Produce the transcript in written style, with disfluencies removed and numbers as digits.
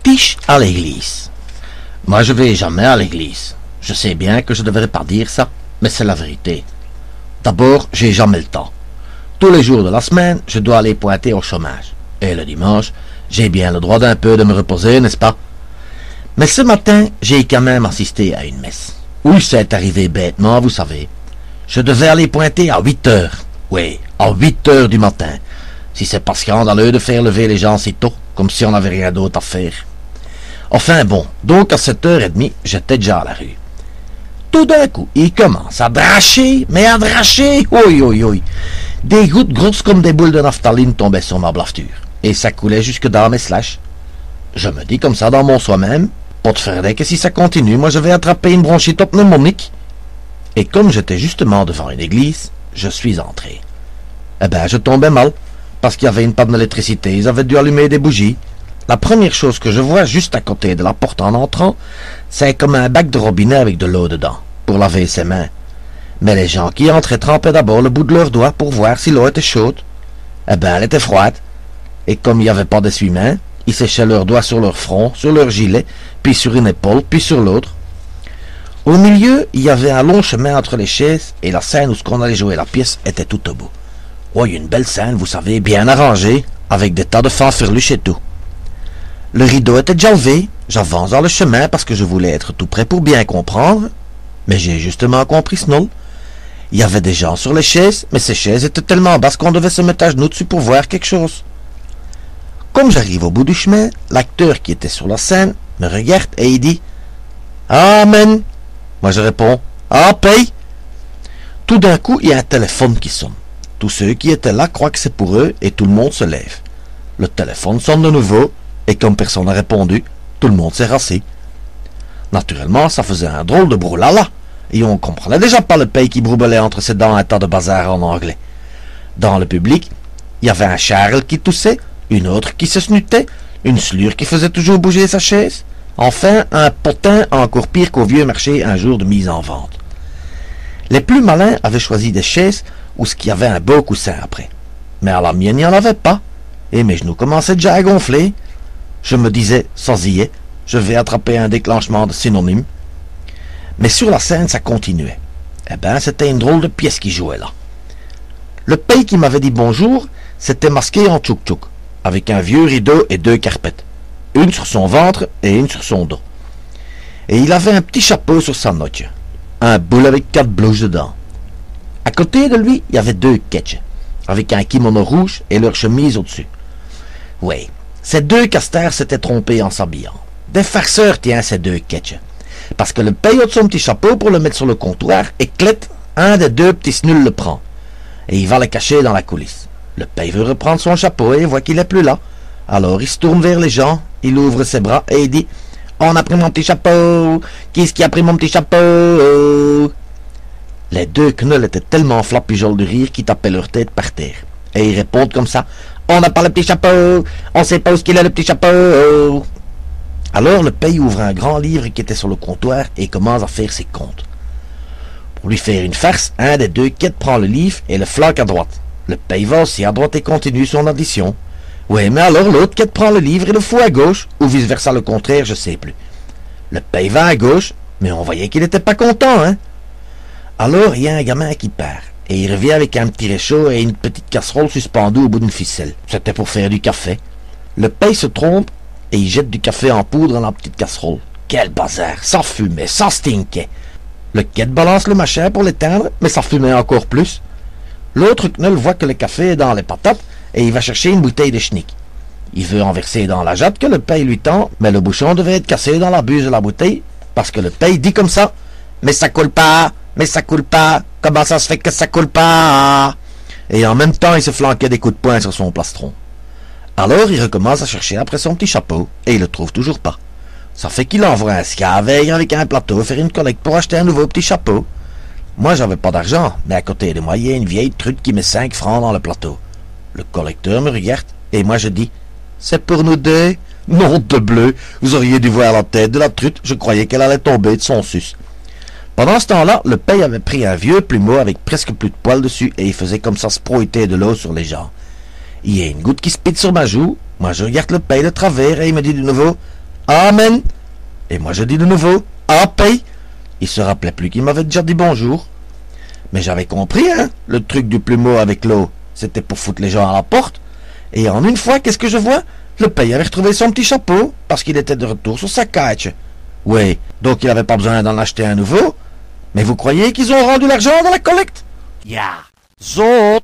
fétiche à l'église. Moi, je vais jamais à l'église. Je sais bien que je devrais pas dire ça, mais c'est la vérité. D'abord, j'ai jamais le temps. Tous les jours de la semaine, je dois aller pointer au chômage. Et le dimanche, j'ai bien le droit d'un peu de me reposer, n'est-ce pas? Mais ce matin, j'ai quand même assisté à une messe. Oui, c'est arrivé bêtement, vous savez. Je devais aller pointer à 8 heures. Oui, à 8 heures du matin. Si c'est pas scandaleux de faire lever les gens si tôt, comme si on n'avait rien d'autre à faire. Enfin bon, donc à 7h30, j'étais déjà à la rue. Tout d'un coup, il commence à dracher, mais à dracher, oui, oui, oui. Des gouttes grosses comme des boules de naphtaline tombaient sur ma blafture, et ça coulait jusque dans mes slash. Je me dis comme ça dans mon soi-même, pas de faire que si ça continue, moi je vais attraper une bronchite pneumonique. Et comme j'étais justement devant une église, je suis entré. Eh ben, je tombais mal, parce qu'il y avait une panne d'électricité, ils avaient dû allumer des bougies. La première chose que je vois juste à côté de la porte en entrant, c'est comme un bac de robinet avec de l'eau dedans, pour laver ses mains. Mais les gens qui entraient trempaient d'abord le bout de leurs doigts pour voir si l'eau était chaude. Eh ben, elle était froide. Et comme il n'y avait pas d'essuie-main, ils séchaient leurs doigts sur leur front, sur leur gilet, puis sur une épaule, puis sur l'autre. Au milieu, il y avait un long chemin entre les chaises, et la scène où ce qu'on allait jouer la pièce était tout au bout. Oui, une belle scène, vous savez, bien arrangée, avec des tas de fanfreluches et tout. Le rideau était déjà levé, j'avance dans le chemin parce que je voulais être tout prêt pour bien comprendre, mais j'ai justement compris Snoll. Il y avait des gens sur les chaises, mais ces chaises étaient tellement basses qu'on devait se mettre à genoux dessus pour voir quelque chose. Comme j'arrive au bout du chemin, l'acteur qui était sur la scène me regarde et il dit « Amen !» Moi je réponds « Ah, paye !» Tout d'un coup, il y a un téléphone qui sonne. Tous ceux qui étaient là croient que c'est pour eux et tout le monde se lève. Le téléphone sonne de nouveau et comme personne n'a répondu, tout le monde s'est rassis. Naturellement, ça faisait un drôle de broullala et on comprenait déjà pas le pays qui broubbelait entre ses dents un tas de bazar en anglais. Dans le public, il y avait un Charles qui toussait, une autre qui se snutait, une slure qui faisait toujours bouger sa chaise, enfin un potin encore pire qu'au vieux marché un jour de mise en vente. Les plus malins avaient choisi des chaises où ce qu'il y avait un beau coussin après. Mais à la mienne, il n'y en avait pas. Et mes genoux commençaient déjà à gonfler. Je me disais, ça y est, je vais attraper un déclenchement de synonyme. Mais sur la scène, ça continuait. Eh ben, c'était une drôle de pièce qui jouait là. Le pays qui m'avait dit bonjour, s'était masqué en tchouk-tchouk, avec un vieux rideau et 2 carpettes. Une sur son ventre et une sur son dos. Et il avait un petit chapeau sur sa noche. Un boule avec 4 blouses dedans. À côté de lui, il y avait 2 ketchs, avec un kimono rouge et leur chemise au-dessus. Oui, ces 2 casters s'étaient trompés en s'habillant. Des farceurs, tiens, ces 2 ketchs. Parce que le paye ôte son petit chapeau pour le mettre sur le comptoir et clette, un des 2 petits snuls le prend. Et il va le cacher dans la coulisse. Le paye veut reprendre son chapeau et voit qu'il n'est plus là. Alors il se tourne vers les gens, il ouvre ses bras et il dit « On a pris mon petit chapeau! Qui est-ce qui a pris mon petit chapeau ?» Les 2 knolls étaient tellement flapigeoles de rire qu'ils tapaient leur tête par terre. Et ils répondent comme ça « On n'a pas le petit chapeau! On sait pas où qu'il est le petit chapeau! » Alors le paye ouvre un grand livre qui était sur le comptoir et commence à faire ses comptes. Pour lui faire une farce, un des 2 quêtes prend le livre et le flanque à droite. Le paye va aussi à droite et continue son addition. Oui, mais alors l'autre quête prend le livre et le fout à gauche, ou vice-versa le contraire, je sais plus. Le paye va à gauche, mais on voyait qu'il n'était pas content, hein. Alors il y a un gamin qui part, et il revient avec un petit réchaud et une petite casserole suspendue au bout d'une ficelle. C'était pour faire du café. Le paye se trompe, et il jette du café en poudre dans la petite casserole. Quel bazar, ça fumait, ça stinkait. Le quête balance le machin pour l'éteindre, mais ça fumait encore plus. L'autre knoll voit que le café est dans les patates, et il va chercher une bouteille de schnick. Il veut en verser dans la jatte que le paye lui tend, mais le bouchon devait être cassé dans la buse de la bouteille, parce que le paye dit comme ça « Mais ça coule pas, mais ça coule pas, comment ça se fait que ça coule pas ?» Et en même temps, il se flanquait des coups de poing sur son plastron. Alors, il recommence à chercher après son petit chapeau, et il le trouve toujours pas. Ça fait qu'il envoie un scavenger avec un plateau faire une collecte pour acheter un nouveau petit chapeau. Moi, j'avais pas d'argent, mais à côté de moi, il y a une vieille truite qui met 5 francs dans le plateau. Le collecteur me regarde, et moi je dis « C'est pour nous 2 ?» Non de bleu, vous auriez dû voir la tête de la truite, je croyais qu'elle allait tomber de son sus. Pendant ce temps-là, le paye avait pris un vieux plumeau avec presque plus de poils dessus, et il faisait comme ça sproiter de l'eau sur les gens. Il y a une goutte qui se pite sur ma joue, moi je regarde le paye de travers, et il me dit de nouveau Amen. Et moi je dis de nouveau, à paix. Il se rappelait plus qu'il m'avait déjà dit bonjour. Mais j'avais compris, hein, le truc du plumeau avec l'eau. C'était pour foutre les gens à la porte. Et en une fois, qu'est-ce que je vois? Le pays avait retrouvé son petit chapeau, parce qu'il était de retour sur sa catch. Oui, donc il n'avait pas besoin d'en acheter un nouveau. Mais vous croyez qu'ils ont rendu l'argent dans la collecte? Ja, zot.